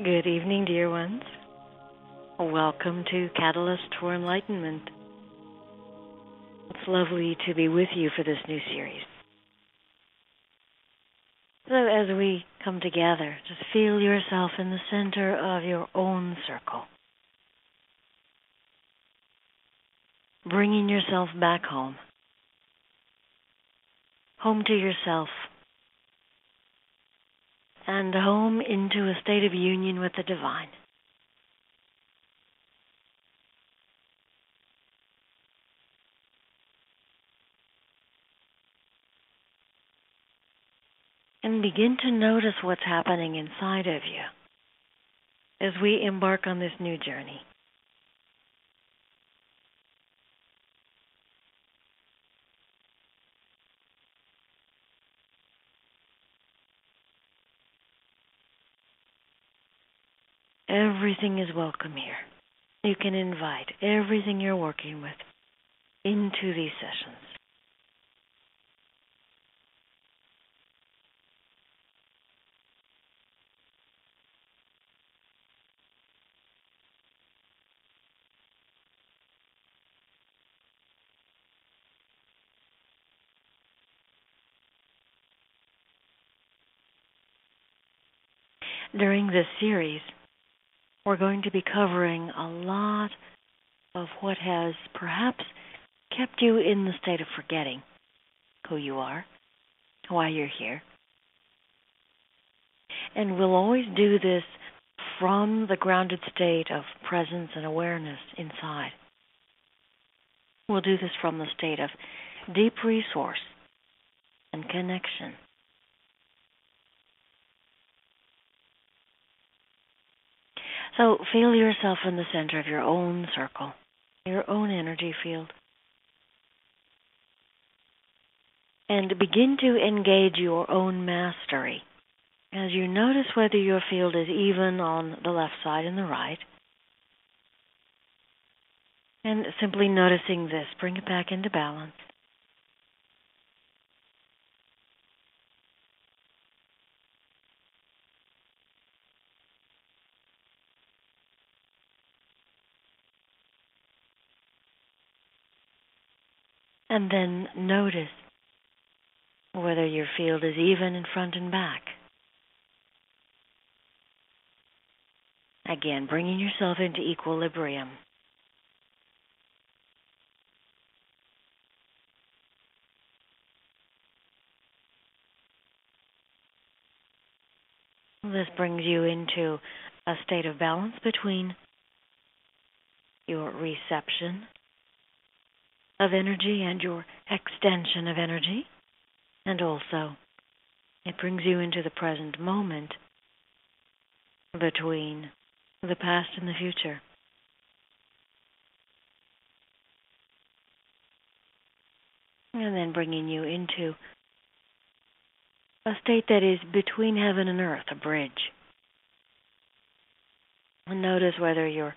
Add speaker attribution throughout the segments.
Speaker 1: Good evening, dear ones. Welcome to Catalyst for Enlightenment. It's lovely to be with you for this new series. So as we come together, just feel yourself in the center of your own circle. Bringing yourself back home. Home to yourself. And home into a state of union with the divine. And begin to notice what's happening inside of you as we embark on this new journey. Everything is welcome here. You can invite everything you're working with into these sessions. During this series, we're going to be covering a lot of what has perhaps kept you in the state of forgetting who you are, why you're here. And we'll always do this from the grounded state of presence and awareness inside. We'll do this from the state of deep resource and connection. So feel yourself in the center of your own circle, your own energy field. And begin to engage your own mastery as you notice whether your field is even on the left side and the right. And simply noticing this, bring it back into balance. And then notice whether your field is even in front and back. Again, bringing yourself into equilibrium. This brings you into a state of balance between your reception of energy and your extension of energy. And also, it brings you into the present moment between the past and the future. And then bringing you into a state that is between heaven and earth, a bridge. And notice whether you're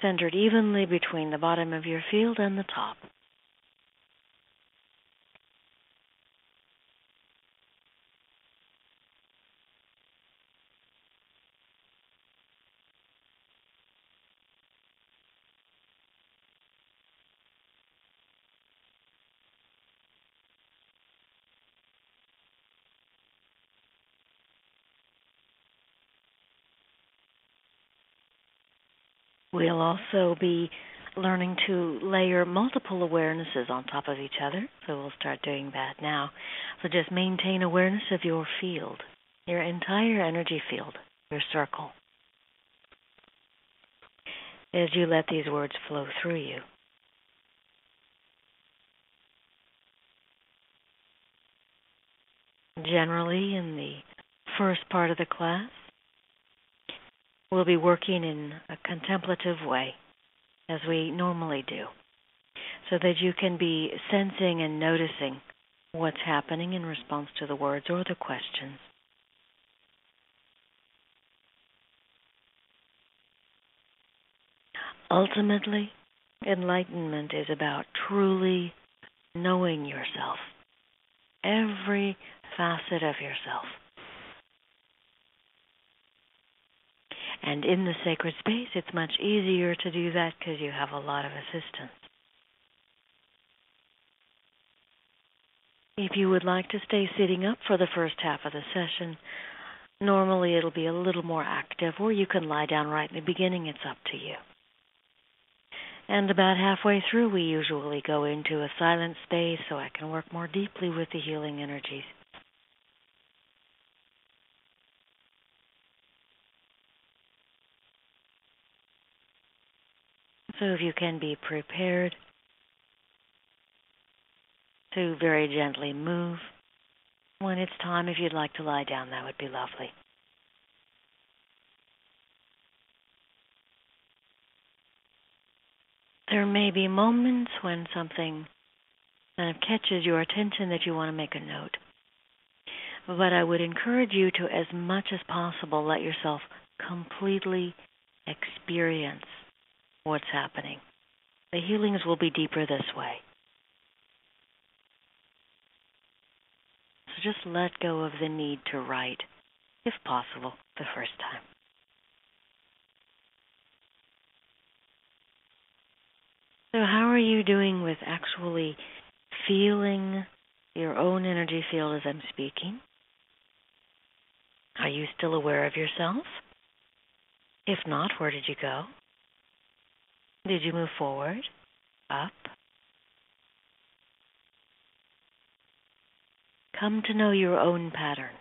Speaker 1: centered evenly between the bottom of your field and the top. We'll also be learning to layer multiple awarenesses on top of each other, so we'll start doing that now. So just maintain awareness of your field, your entire energy field, your circle, as you let these words flow through you. Generally, in the first part of the class, we'll be working in a contemplative way, as we normally do, so that you can be sensing and noticing what's happening in response to the words or the questions. Ultimately, enlightenment is about truly knowing yourself, every facet of yourself. And in the sacred space, it's much easier to do that because you have a lot of assistance. If you would like to stay sitting up for the first half of the session, normally it'll be a little more active, or you can lie down right in the beginning. It's up to you. And about halfway through, we usually go into a silent space so I can work more deeply with the healing energies. So if you can be prepared to very gently move when it's time, if you'd like to lie down, that would be lovely. There may be moments when something kind of catches your attention that you want to make a note. But I would encourage you to, as much as possible, let yourself completely experience what's happening. The healings will be deeper this way. So just let go of the need to write, if possible, the first time. So how are you doing with actually feeling your own energy field as I'm speaking? Are you still aware of yourself? If not, where did you go? Did you move forward? Up? Come to know your own pattern.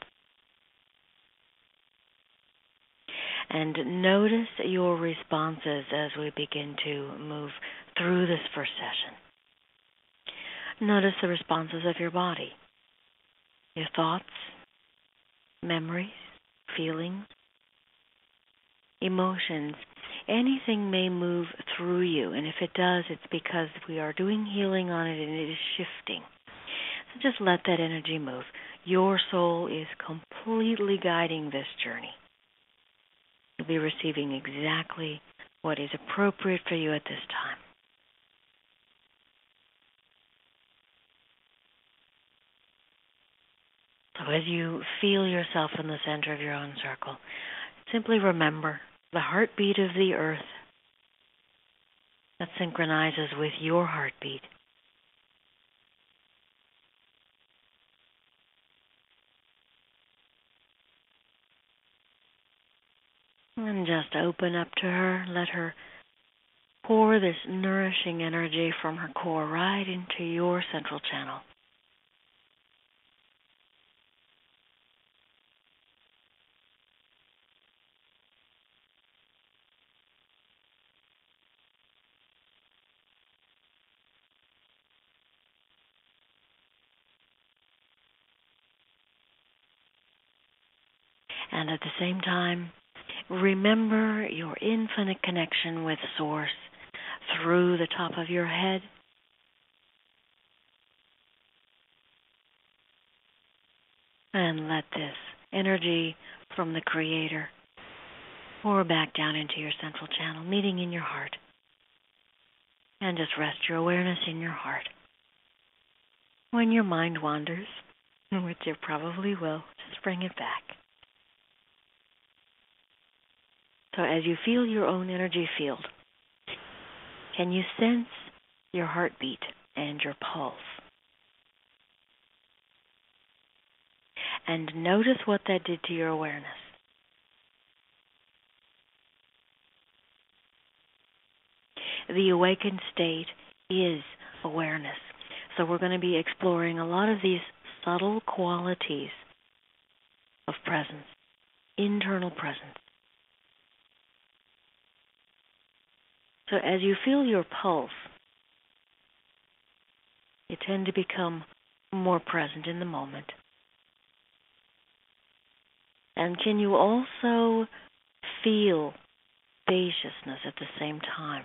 Speaker 1: And notice your responses as we begin to move through this first session. Notice the responses of your body, your thoughts, memories, feelings, emotions. Anything may move through you, and if it does, it's because we are doing healing on it and it is shifting. So just let that energy move. Your soul is completely guiding this journey. You'll be receiving exactly what is appropriate for you at this time. So as you feel yourself in the center of your own circle, simply remember the heartbeat of the earth that synchronizes with your heartbeat. And just open up to her. Let her pour this nourishing energy from her core right into your central channel. And at the same time, remember your infinite connection with Source through the top of your head. And let this energy from the Creator pour back down into your central channel, meeting in your heart. And just rest your awareness in your heart. When your mind wanders, which it probably will, just bring it back. So as you feel your own energy field, can you sense your heartbeat and your pulse? And notice what that did to your awareness. The awakened state is awareness. So we're going to be exploring a lot of these subtle qualities of presence, internal presence. So as you feel your pulse, you tend to become more present in the moment. And can you also feel spaciousness at the same time?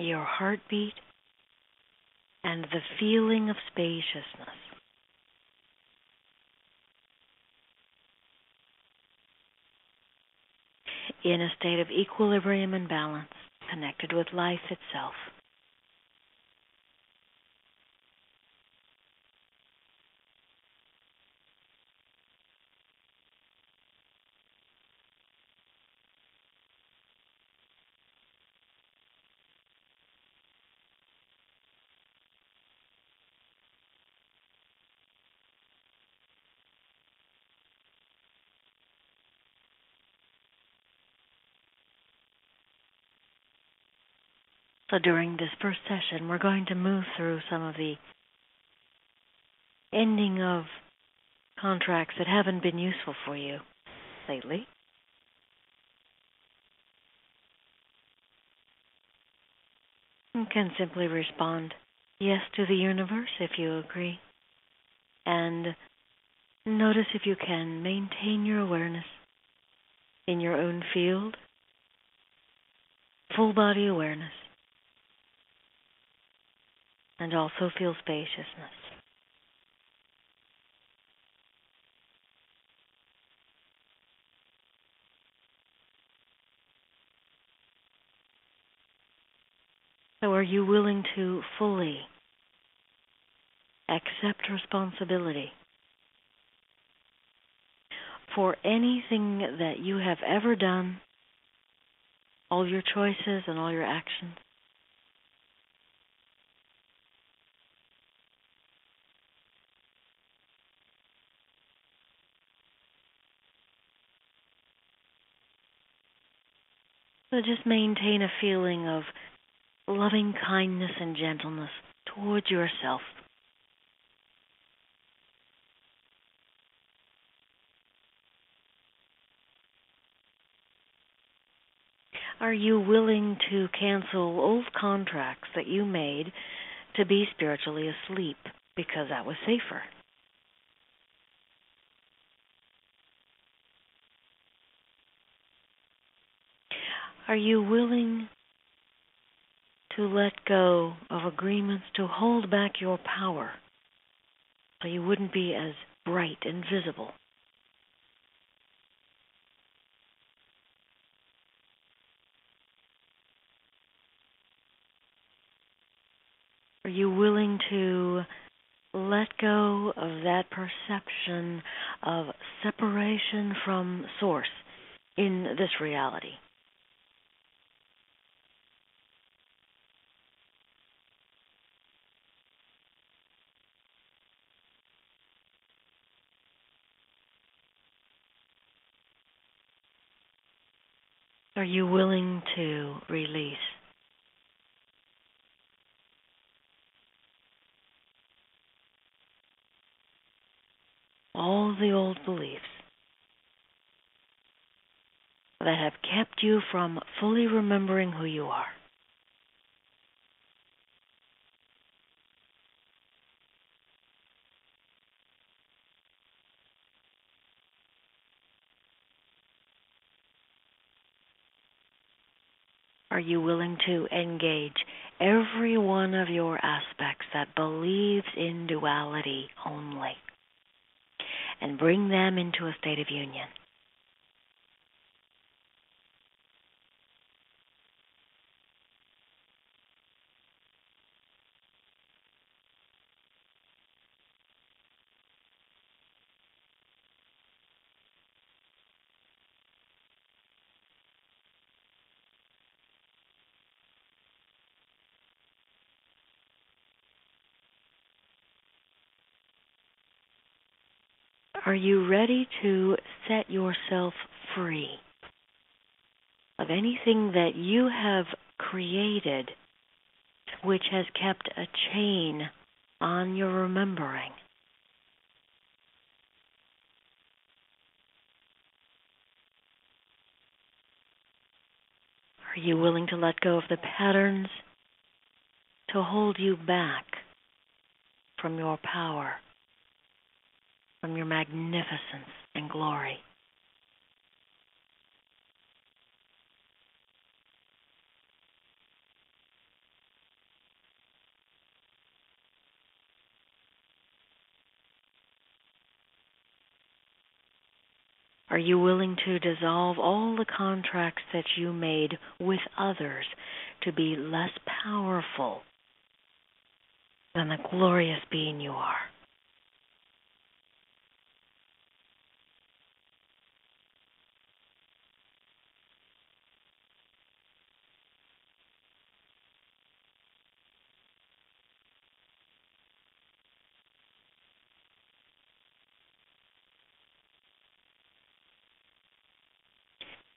Speaker 1: your heartbeat, and the feeling of spaciousness. In a state of equilibrium and balance, connected with life itself. So during this first session, we're going to move through some of the ending of contracts that haven't been useful for you lately. You can simply respond yes to the universe if you agree. And notice if you can maintain your awareness in your own field, full body awareness, and also feel spaciousness. So are you willing to fully accept responsibility for anything that you have ever done, all your choices and all your actions? So just maintain a feeling of loving kindness and gentleness towards yourself. Are you willing to cancel old contracts that you made to be spiritually asleep because that was safer? Are you willing to let go of agreements to hold back your power so you wouldn't be as bright and visible? Are you willing to let go of that perception of separation from Source in this reality? Are you willing to release all the old beliefs that have kept you from fully remembering who you are? Are you willing to engage every one of your aspects that believes in duality only and bring them into a state of union? Are you ready to set yourself free of anything that you have created which has kept a chain on your remembering? Are you willing to let go of the patterns to hold you back from your power, from your magnificence and glory? Are you willing to dissolve all the contracts that you made with others to be less powerful than the glorious being you are?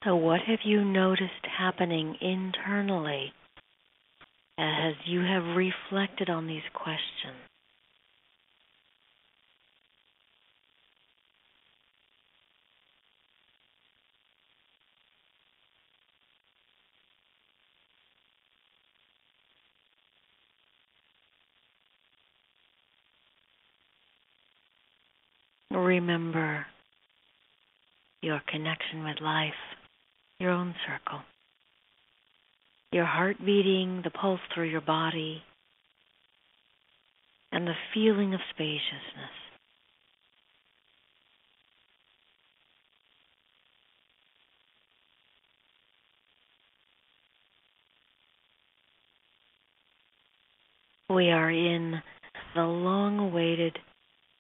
Speaker 1: So what have you noticed happening internally as you have reflected on these questions? Remember your connection with life, your own circle, your heart beating, the pulse through your body, and the feeling of spaciousness. We are in the long-awaited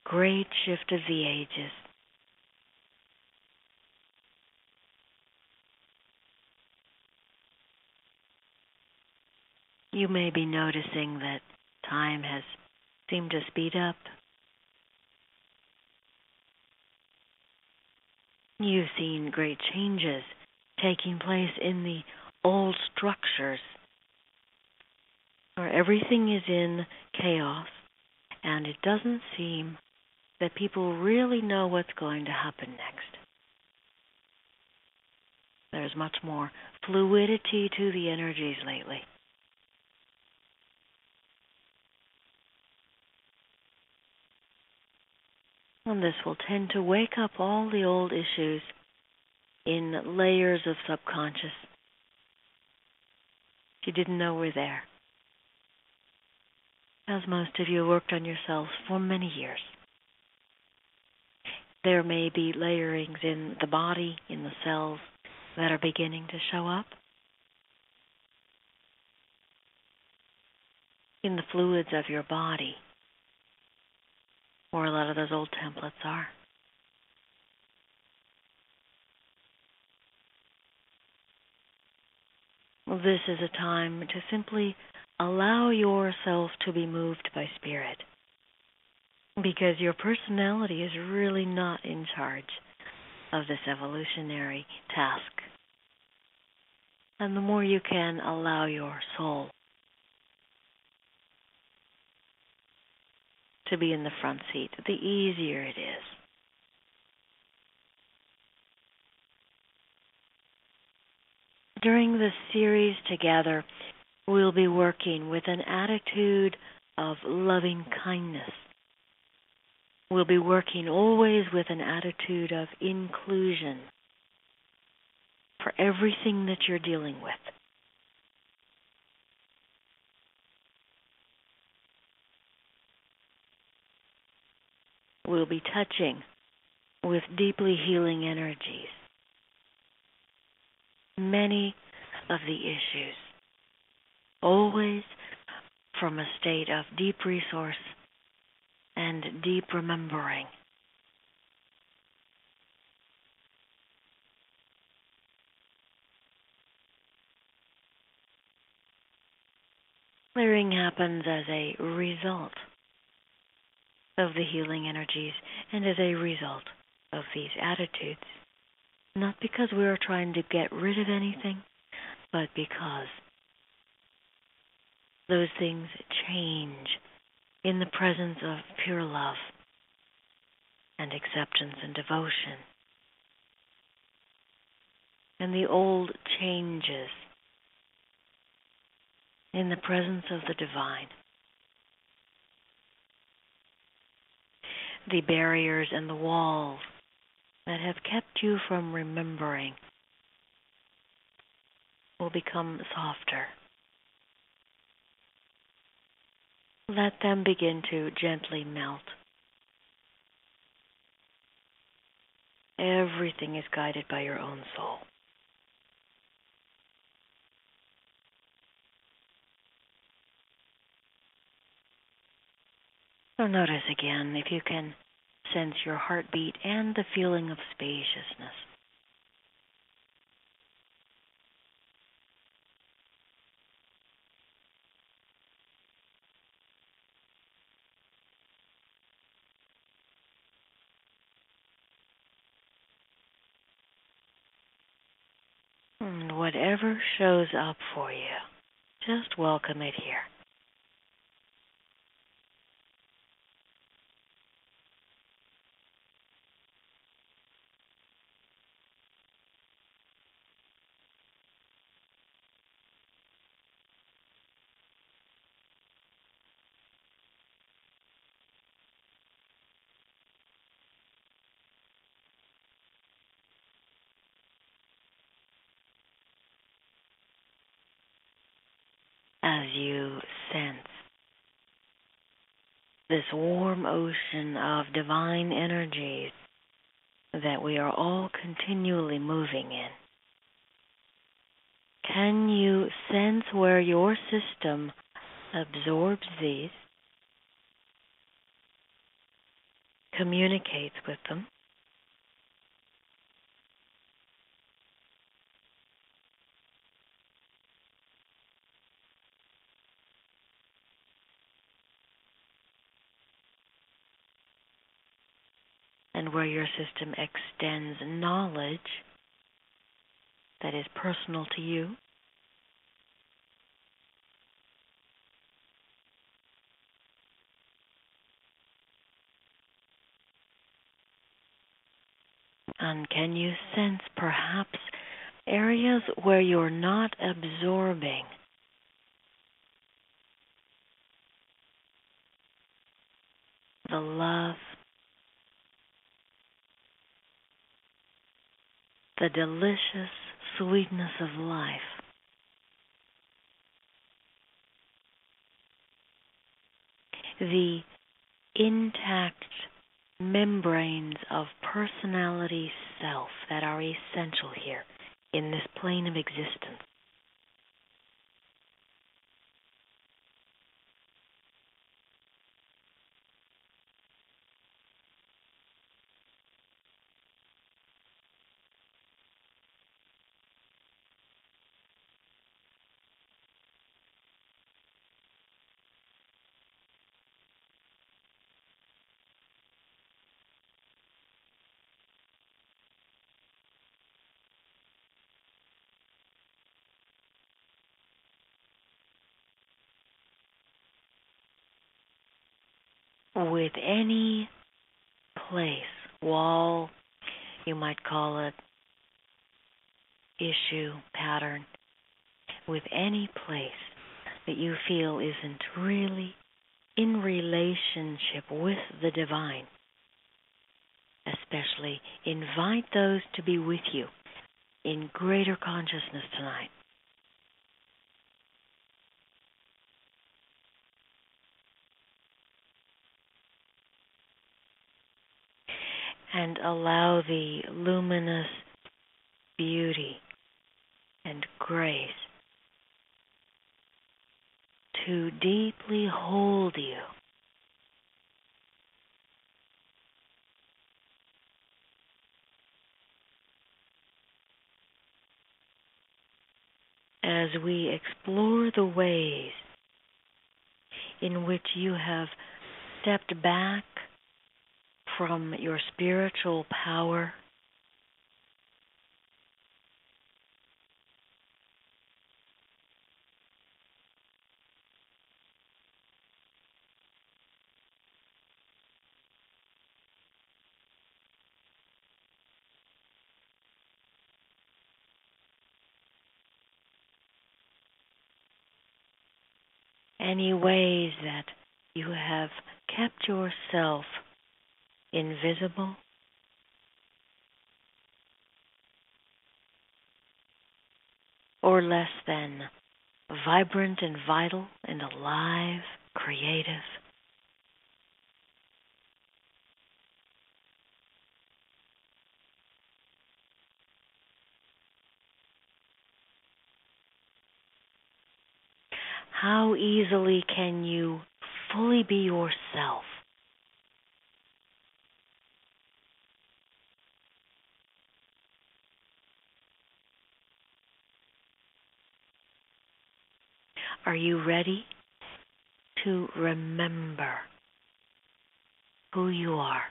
Speaker 1: great shift of the ages. You may be noticing that time has seemed to speed up. You've seen great changes taking place in the old structures where everything is in chaos, and it doesn't seem that people really know what's going to happen next. There's much more fluidity to the energies lately. And this will tend to wake up all the old issues in layers of subconscious you didn't know were there. As most of you worked on yourselves for many years. There may be layerings in the body, in the cells, that are beginning to show up. In the fluids of your body, where a lot of those old templates are. This is a time to simply allow yourself to be moved by spirit, because your personality is really not in charge of this evolutionary task. And the more you can allow your soul to be in the front seat, the easier it is. During this series together, we'll be working with an attitude of loving kindness. We'll be working always with an attitude of inclusion for everything that you're dealing with. We'll be touching with deeply healing energies many of the issues, always from a state of deep resource and deep remembering. Clearing happens as a result of the healing energies and as a result of these attitudes. Not because we are trying to get rid of anything, but because those things change in the presence of pure love and acceptance and devotion. And the old changes in the presence of the divine. The barriers and the walls that have kept you from remembering will become softer. Let them begin to gently melt. Every everything is guided by your own soul. So notice again if you can sense your heartbeat and the feeling of spaciousness. And whatever shows up for you, just welcome it here. As you sense this warm ocean of divine energies that we are all continually moving in, can you sense where your system absorbs these, communicates with them, and where your system extends knowledge that is personal to you? And can you sense perhaps areas where you're not absorbing the love, the delicious sweetness of life? The intact membranes of personality self that are essential here in this plane of existence. With any place, wall, you might call it, issue, pattern, with any place that you feel isn't really in relationship with the divine, especially invite those to be with you in greater consciousness tonight. And allow the luminous beauty and grace to deeply hold you. As we explore the ways in which you have stepped back from your spiritual power any ways that you have kept yourself invisible, or less than vibrant and vital and alive, creative. how easily can you fully be yourself? Are you ready to remember who you are?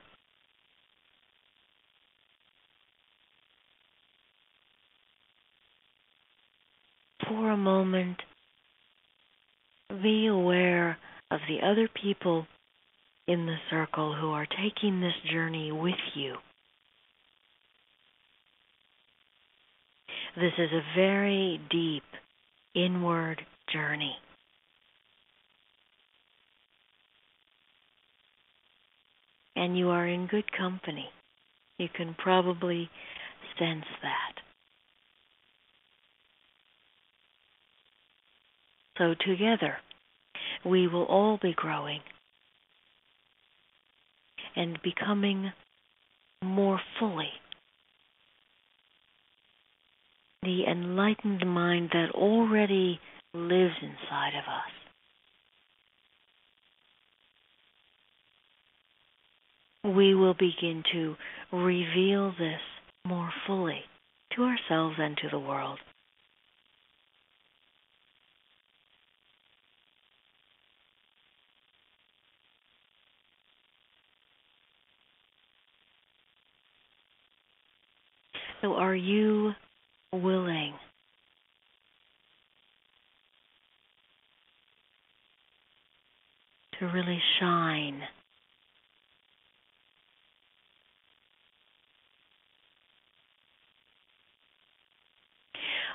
Speaker 1: For a moment, be aware of the other people in the circle who are taking this journey with you. This is a very deep inward journey. And you are in good company. You can probably sense that. So together, we will all be growing and becoming more fully the enlightened mind that already lives inside of us. We will begin to reveal this more fully to ourselves and to the world. So are you willing to really shine?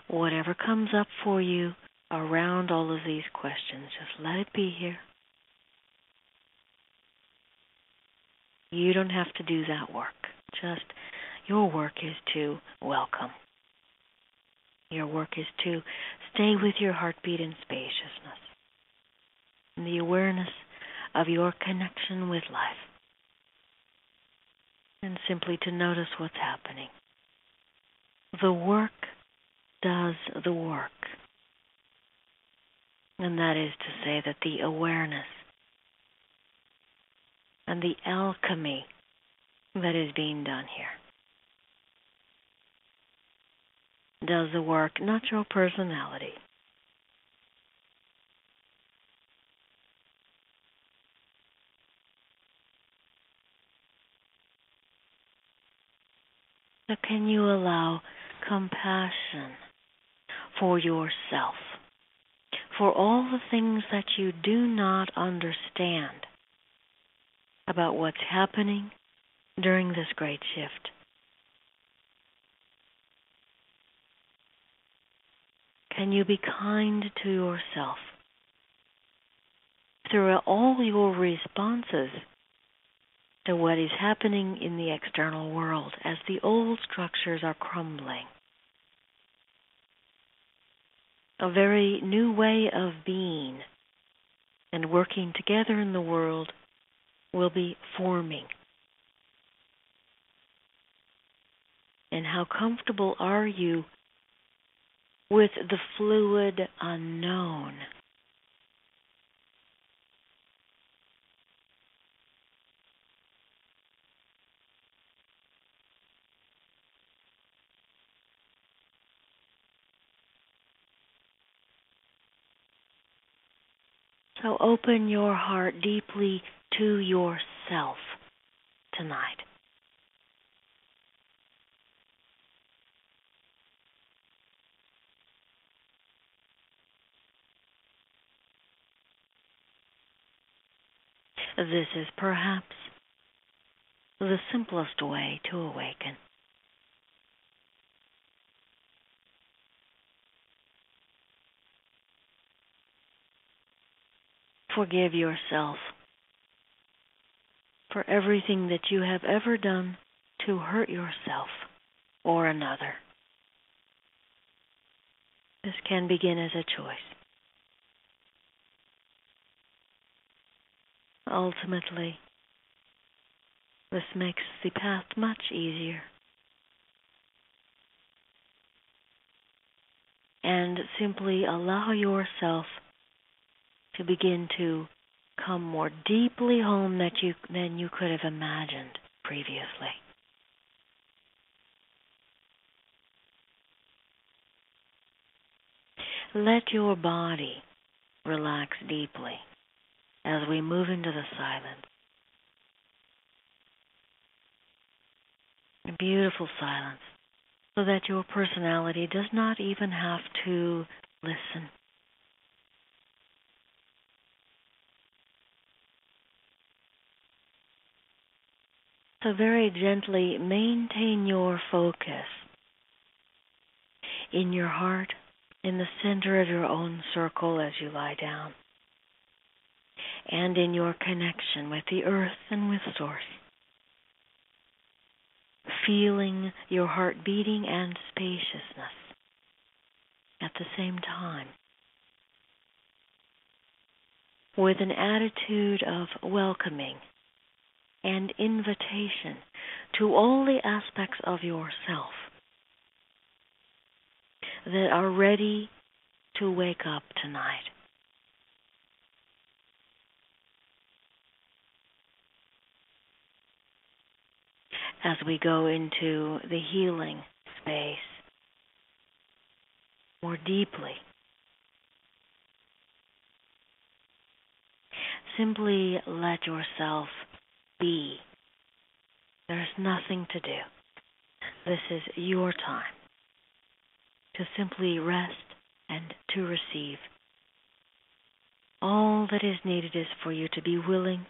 Speaker 1: Whatever comes up for you around all of these questions, just let it be here. You don't have to do that work. Just your work is to welcome. Your work is to stay with your heartbeat in spaciousness, in the awareness of your connection with life, and simply to notice what's happening. The work does the work. And that is to say that the awareness and the alchemy that is being done here does the work, not your personality. So can you allow compassion for yourself, for all the things that you do not understand about what's happening during this great shift? Can you be kind to yourself through all your responses to what is happening in the external world as the old structures are crumbling? A very new way of being and working together in the world will be forming. And how comfortable are you with the fluid unknown? So open your heart deeply to yourself tonight. This is perhaps the simplest way to awaken. Forgive yourself for everything that you have ever done to hurt yourself or another. This can begin as a choice. Ultimately, this makes the path much easier. And simply allow yourself to begin to come more deeply home than you could have imagined previously. Let your body relax deeply as we move into the silence. A beautiful silence, so that your personality does not even have to listen. So very gently maintain your focus in your heart, in the center of your own circle as you lie down, and in your connection with the earth and with Source. Feeling your heart beating and spaciousness at the same time, with an attitude of welcoming and invitation to all the aspects of yourself that are ready to wake up tonight. As we go into the healing space more deeply, simply let yourself be. There's nothing to do. This is your time to simply rest and to receive. All that is needed is for you to be willing,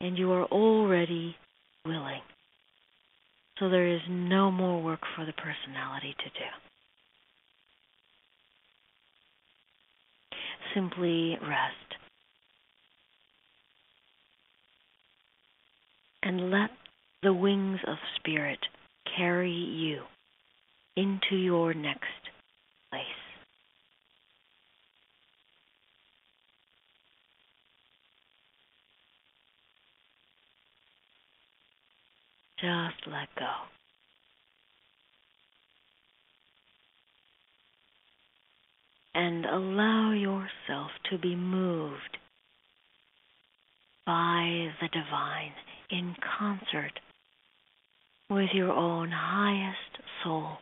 Speaker 1: and you are already willing. So there is no more work for the personality to do. Simply rest. And let the wings of spirit carry you into your next place. Just let go. And allow yourself to be moved by the divine in concert with your own highest soul.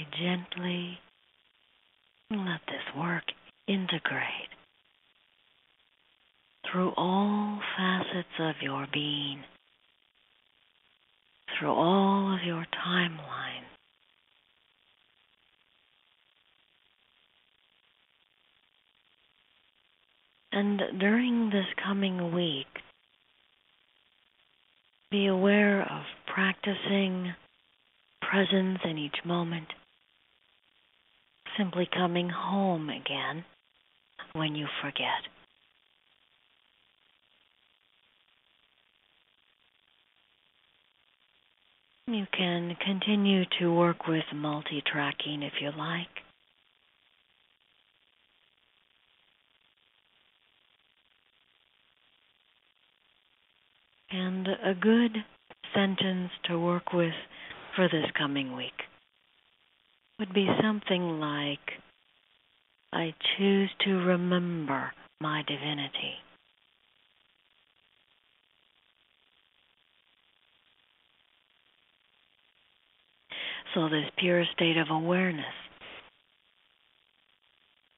Speaker 1: You gently let this work integrate through all facets of your being, through all of your timeline. And during this coming week, be aware of practicing presence in each moment, simply coming home again when you forget. You can continue to work with multi-tracking if you like. And a good sentence to work with for this coming week would be something like, I choose to remember my divinity. So this pure state of awareness,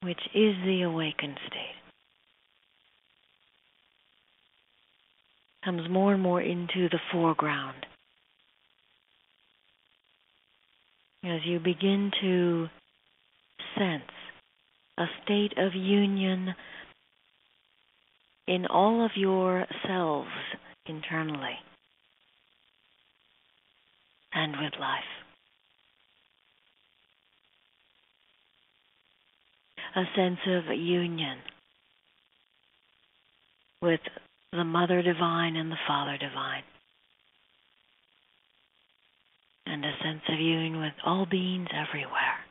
Speaker 1: which is the awakened state, comes more and more into the foreground as you begin to sense a state of union in all of your selves internally and with life. A sense of union with the Mother Divine and the Father Divine. And a sense of union with all beings everywhere.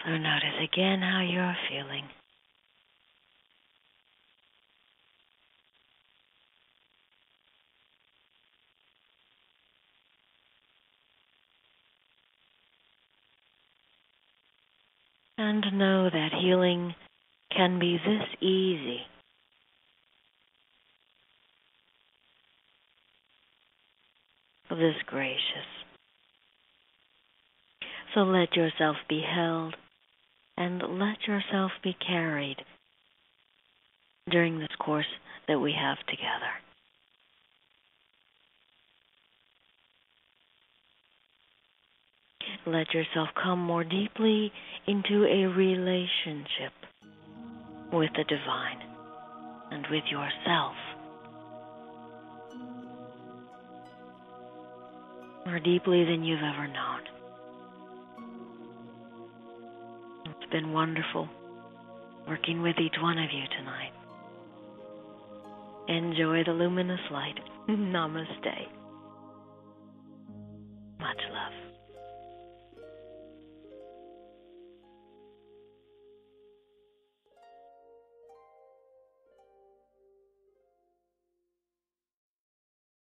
Speaker 1: So notice again how you're feeling. And know that healing can be this easy. This gracious. So let yourself be held and let yourself be carried during this course that we have together. Let yourself come more deeply into a relationship with the divine and with yourself. More deeply than you've ever known. It's been wonderful working with each one of you tonight. Enjoy the luminous light. Namaste. Much love.